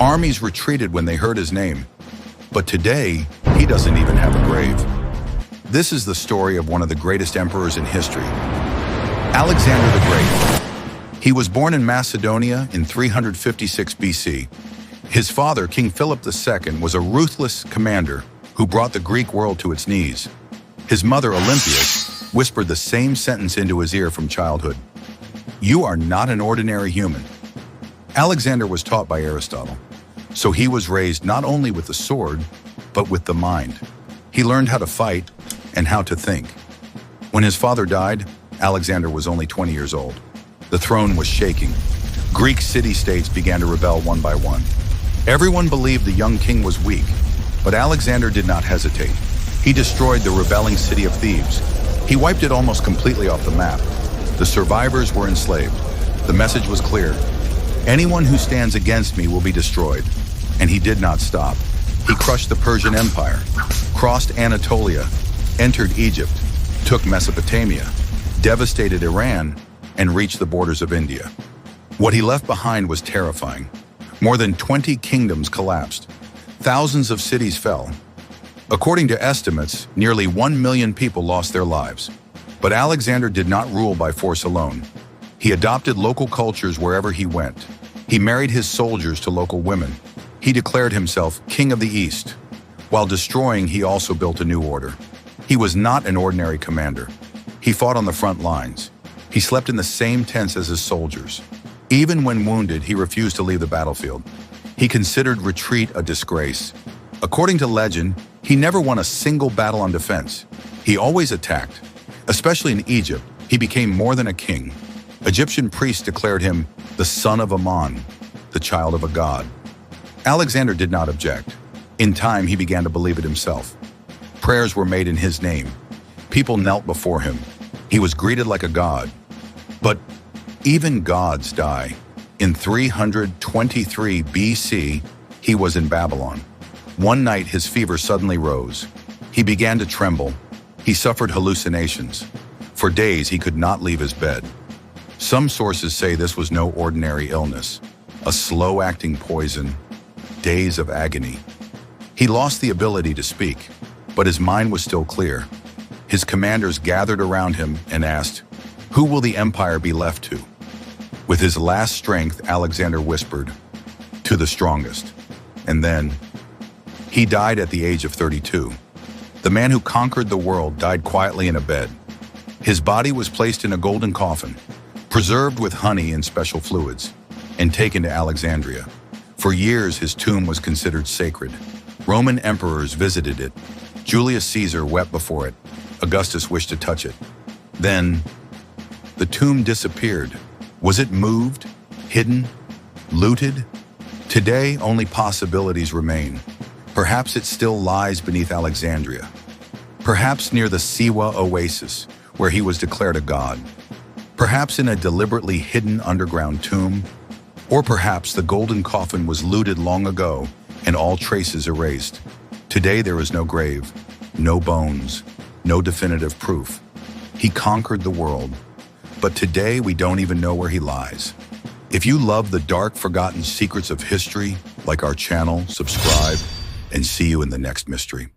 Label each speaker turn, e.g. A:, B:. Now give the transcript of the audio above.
A: Armies retreated when they heard his name. But today, he doesn't even have a grave. This is the story of one of the greatest emperors in history, Alexander the Great. He was born in Macedonia in 356 BC. His father, King Philip II, was a ruthless commander who brought the Greek world to its knees. His mother, Olympia, whispered the same sentence into his ear from childhood: "You are not an ordinary human." Alexander was taught by Aristotle, so he was raised not only with the sword, but with the mind. He learned how to fight and how to think. When his father died, Alexander was only 20 years old. The throne was shaking. Greek city-states began to rebel one by one. Everyone believed the young king was weak, but Alexander did not hesitate. He destroyed the rebelling city of Thebes. He wiped it almost completely off the map. The survivors were enslaved. The message was clear: anyone who stands against me will be destroyed. And he did not stop. He crushed the Persian Empire, crossed Anatolia, entered Egypt, took Mesopotamia, devastated Iran, and reached the borders of India. What he left behind was terrifying. More than 20 kingdoms collapsed. Thousands of cities fell. According to estimates, nearly 1 million people lost their lives. But Alexander did not rule by force alone. He adopted local cultures wherever he went. He married his soldiers to local women. He declared himself King of the East. While destroying, he also built a new order. He was not an ordinary commander. He fought on the front lines. He slept in the same tents as his soldiers. Even when wounded, he refused to leave the battlefield. He considered retreat a disgrace. According to legend, he never won a single battle on defense. He always attacked. Especially in Egypt, he became more than a king. Egyptian priests declared him the son of Ammon, the child of a god. Alexander did not object. In time, he began to believe it himself. Prayers were made in his name. People knelt before him. He was greeted like a god. But even gods die. In 323 BC, he was in Babylon. One night, his fever suddenly rose. He began to tremble. He suffered hallucinations. For days, he could not leave his bed. Some sources say this was no ordinary illness, a slow-acting poison, days of agony. He lost the ability to speak, but his mind was still clear. His commanders gathered around him and asked, "Who will the empire be left to?" With his last strength, Alexander whispered, "To the strongest." And then, he died at the age of 32. The man who conquered the world died quietly in a bed. His body was placed in a golden coffin, preserved with honey and special fluids, and taken to Alexandria. For years, his tomb was considered sacred. Roman emperors visited it. Julius Caesar wept before it. Augustus wished to touch it. Then, the tomb disappeared. Was it moved, hidden, looted? Today, only possibilities remain. Perhaps it still lies beneath Alexandria. Perhaps near the Siwa oasis, where he was declared a god. Perhaps in a deliberately hidden underground tomb. Or perhaps the golden coffin was looted long ago and all traces erased. Today there is no grave, no bones, no definitive proof. He conquered the world, but today we don't even know where he lies. If you love the dark, forgotten secrets of history, like our channel, subscribe, and see you in the next mystery.